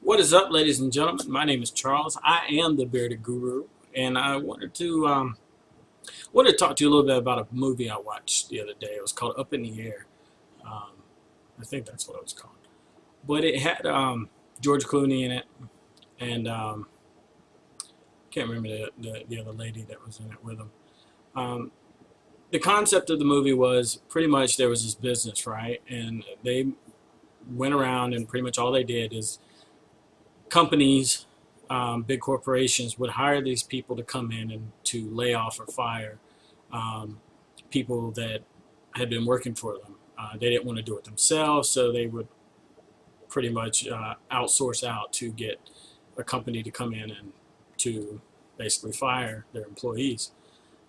What is up, ladies and gentlemen? My name is Charles. I am the Bearded Guru, and I wanted to talk to you a little bit about a movie I watched the other day. It was called Up in the Air. Um, I think that's what it was called. But it had George Clooney in it, and can't remember the other lady that was in it with him. Um, the concept of the movie was pretty much there was this business, right? And they went around, and pretty much all they did is companies, big corporations would hire these people to come in and to lay off or fire um, people that had been working for them. They didn't want to do it themselves, so they would pretty much outsource out to get a company to come in and to basically fire their employees.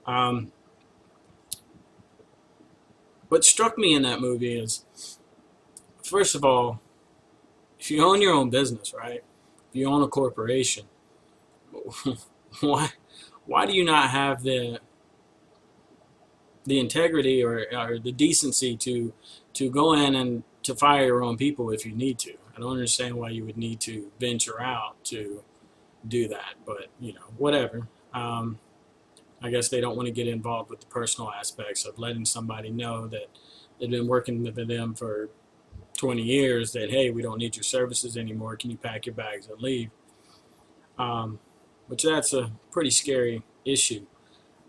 Um, what struck me in that movie is, first of all, if you own your own business, right? If you own a corporation, why why do you not have the integrity or the decency to go in and to fire your own people if you need to? I don't understand why you would need to venture out to do that, but whatever. I guess they don't want to get involved with the personal aspects of letting somebody know that they've been working with them for 20 years, that hey, we don't need your services anymore, can you pack your bags and leave? um, which that's a pretty scary issue.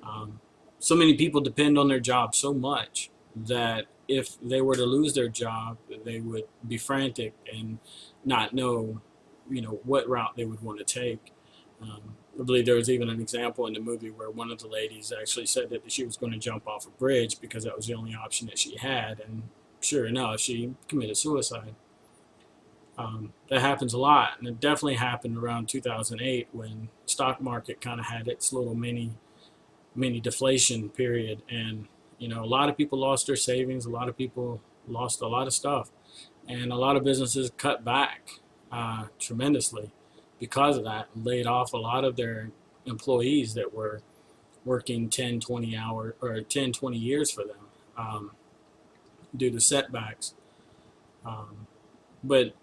um, so many people depend on their job so much that if they were to lose their job, they would be frantic and not know, what route they would want to take. I believe there was even an example in the movie where one of the ladies actually said that she was going to jump off a bridge because that was the only option that she had, and sure enough, she committed suicide. That happens a lot, and it definitely happened around 2008 when the stock market kind of had its little mini deflation period, and a lot of people lost their savings, a lot of people lost a lot of stuff, and a lot of businesses cut back tremendously because of that, and laid off a lot of their employees that were working 10, 20 hours or 10, 20 years for them, due to setbacks. Um, but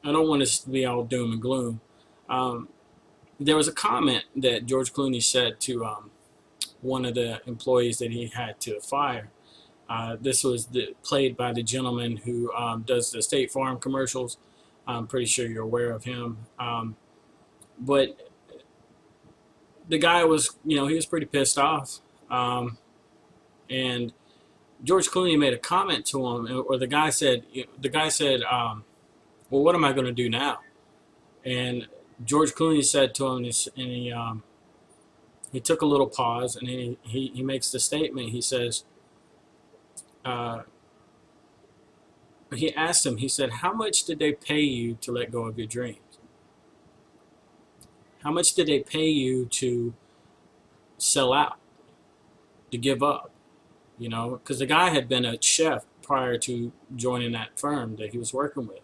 I don't want this to be all doom and gloom. Um, there was a comment that George Clooney said to one of the employees that he had to fire. This was played by the gentleman who does the State Farm commercials. I'm pretty sure you're aware of him. But the guy was, he was pretty pissed off. And George Clooney made a comment to him, or the guy said, well, what am I going to do now? And George Clooney said to him, and he took a little pause, and he makes the statement. He says, uh, he asked him, he said, how much did they pay you to let go of your dreams? How much did they pay you to sell out, to give up? Because the guy had been a chef prior to joining that firm that he was working with.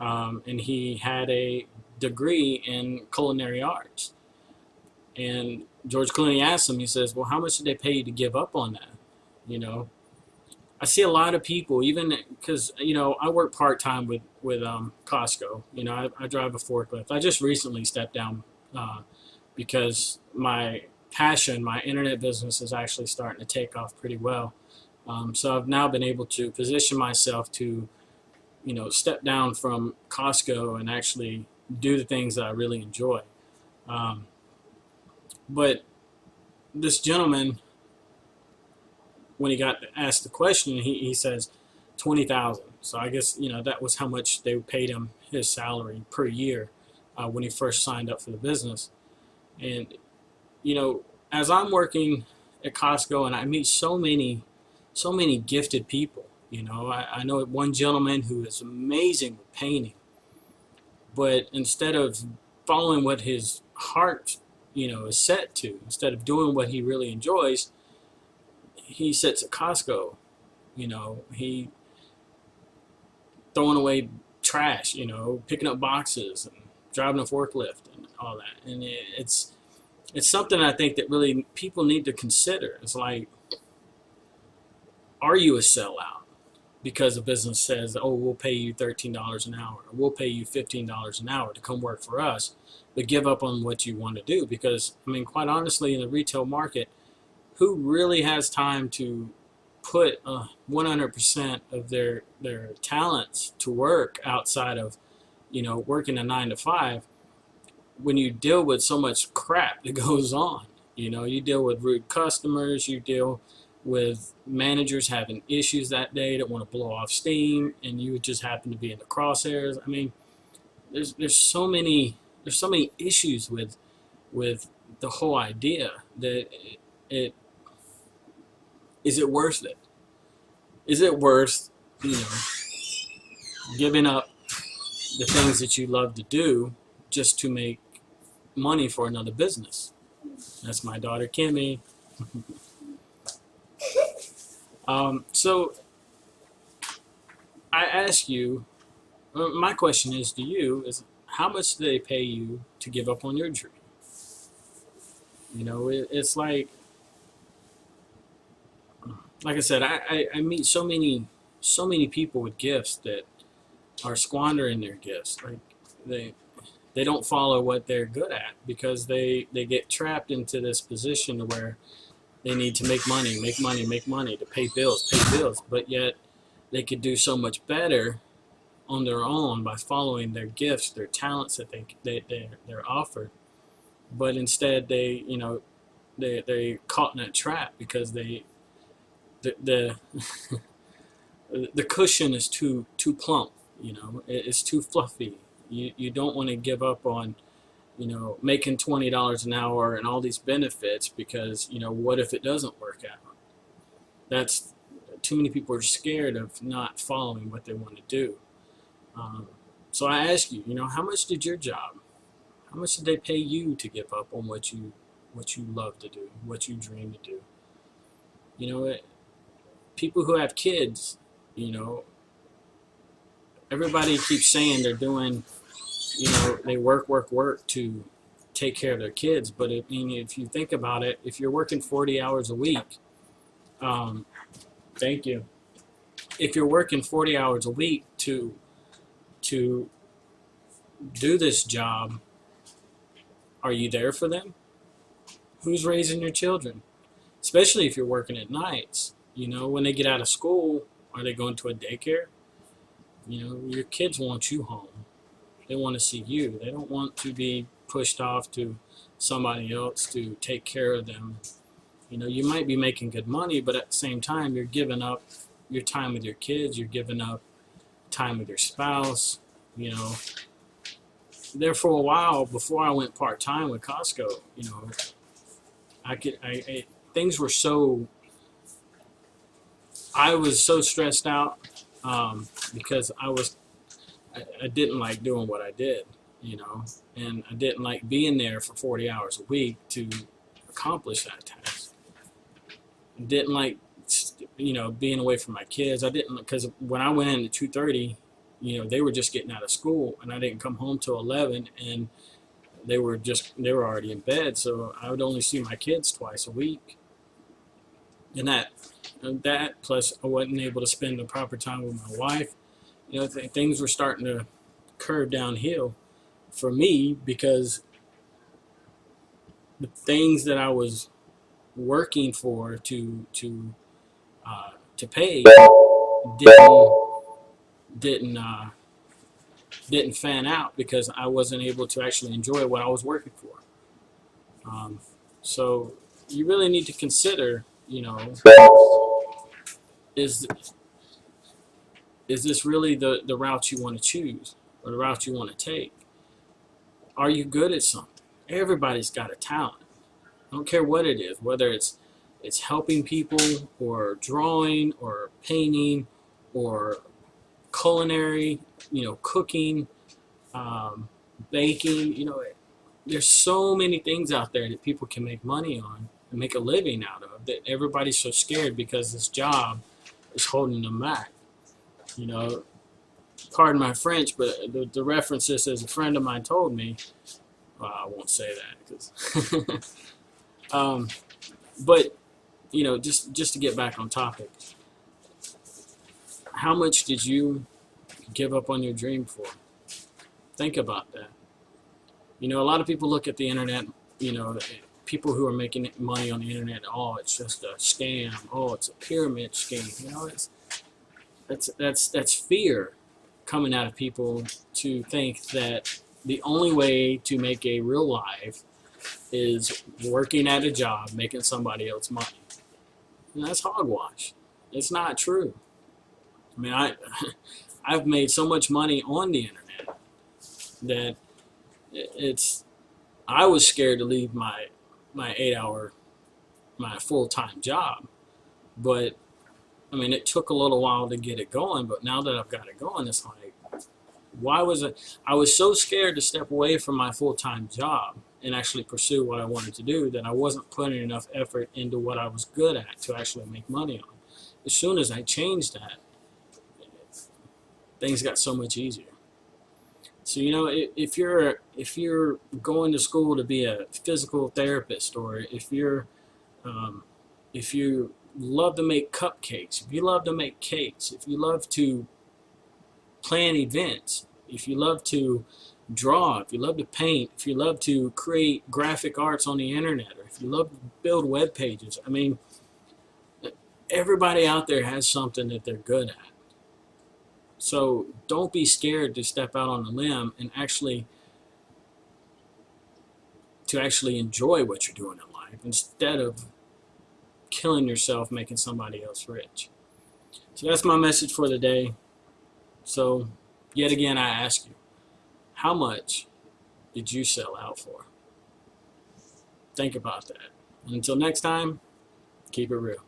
And he had a degree in culinary arts. And George Clooney asked him, he says, well, how much did they pay you to give up on that? You know, I see a lot of people, even because, I work part time with Costco. I drive a forklift. I just recently stepped down because my passion, my internet business is actually starting to take off pretty well. So I've now been able to position myself to, step down from Costco and actually do the things that I really enjoy. Um, but this gentleman, when he got asked the question, he says 20,000. So I guess that was how much they paid him, his salary per year, when he first signed up for the business. And you know, as I'm working at Costco and I meet so many gifted people. I know one gentleman who is amazing with painting, but instead of following what his heart, is set to, instead of doing what he really enjoys, he sits at Costco. He throwing away trash, picking up boxes and driving a forklift and all that. And it's something I think that really people need to consider. It's like, are you a sellout? because a business says, oh, we'll pay you $13 an hour, or we'll pay you $15 an hour to come work for us, but give up on what you want to do. Because, I mean, quite honestly, in the retail market, who really has time to put 100% of their talents to work outside of, working a 9 to 5, when you deal with so much crap that goes on? You deal with rude customers, you deal with managers having issues that day that want to blow off steam, and you just happen to be in the crosshairs. I mean, there's so many issues with the whole idea that it is it worth it? Is it worth, giving up the things that you love to do just to make money for another business? That's my daughter Kimmy. So I ask you, my question is to you, is how much do they pay you to give up on your dream? It's like I said, I meet so many people with gifts that are squandering their gifts. Like they don't follow what they're good at because they get trapped into this position where they need to make money to pay bills, but yet they could do so much better on their own by following their gifts, their talents that they're offered. But instead they caught in that trap because the the cushion is too plump. It's too fluffy. You don't want to give up on making $20 an hour and all these benefits because what if it doesn't work out? That's too many people are scared of not following what they want to do. So I ask you, how much did your job? How much did they pay you to give up on what you love to do, what you dream to do? People who have kids, everybody keeps saying they're doing, they work to take care of their kids. But if you think about it, if you're working 40 hours a week, thank you. If you're working 40 hours a week to do this job, are you there for them? Who's raising your children? Especially if you're working at nights. When they get out of school, are they going to a daycare? Your kids want you home. They want to see you. They don't want to be pushed off to somebody else to take care of them. You might be making good money, but at the same time, you're giving up your time with your kids. You're giving up time with your spouse. There for a while, before I went part-time with Costco, things were so, I was so stressed out because I didn't like doing what I did, and I didn't like being there for 40 hours a week to accomplish that task. I didn't like, being away from my kids. I didn't, because when I went in at 2:30, they were just getting out of school, and I didn't come home till 11, and they were already in bed, so I would only see my kids twice a week. And that plus I wasn't able to spend the proper time with my wife. Things were starting to curve downhill for me because the things that I was working for to pay didn't fan out because I wasn't able to actually enjoy what I was working for. So you really need to consider, is this really the route you want to choose or the route you want to take? Are you good at something? Everybody's got a talent. I don't care what it is, whether it's helping people or drawing or painting or culinary, cooking, baking. There's so many things out there that people can make money on and make a living out of that everybody's so scared because this job is holding them back. Pardon my French, but the reference this, as a friend of mine told me, well, I won't say that because but just to get back on topic, How much did you give up on your dream for? Think about that. You know, a lot of people look at the internet, you know, people who are making money on the internet, oh, it's just a scam. Oh, it's a pyramid scheme. You know, that's fear coming out of people to think that the only way to make a real life is working at a job, making somebody else money. And that's hogwash. It's not true. I mean, I've made so much money on the internet that it's I was scared to leave my 8 hour my full-time job, but I mean it took a little while to get it going. But now that I've got it going, it's like, why was it? I was so scared to step away from my full-time job and actually pursue what I wanted to do that I wasn't putting enough effort into what I was good at to actually make money on. As soon as I changed that, things got so much easier. So you know, if you're going to school to be a physical therapist, or um, if you love to make cupcakes, if you love to make cakes, if you love to plan events, if you love to draw, if you love to paint, if you love to create graphic arts on the internet, or if you love to build web pages, I mean, everybody out there has something that they're good at. So don't be scared to step out on a limb and actually enjoy what you're doing in life instead of killing yourself making somebody else rich. So that's my message for the day. So yet again, I ask you, how much did you sell out for? Think about that. And until next time, keep it real.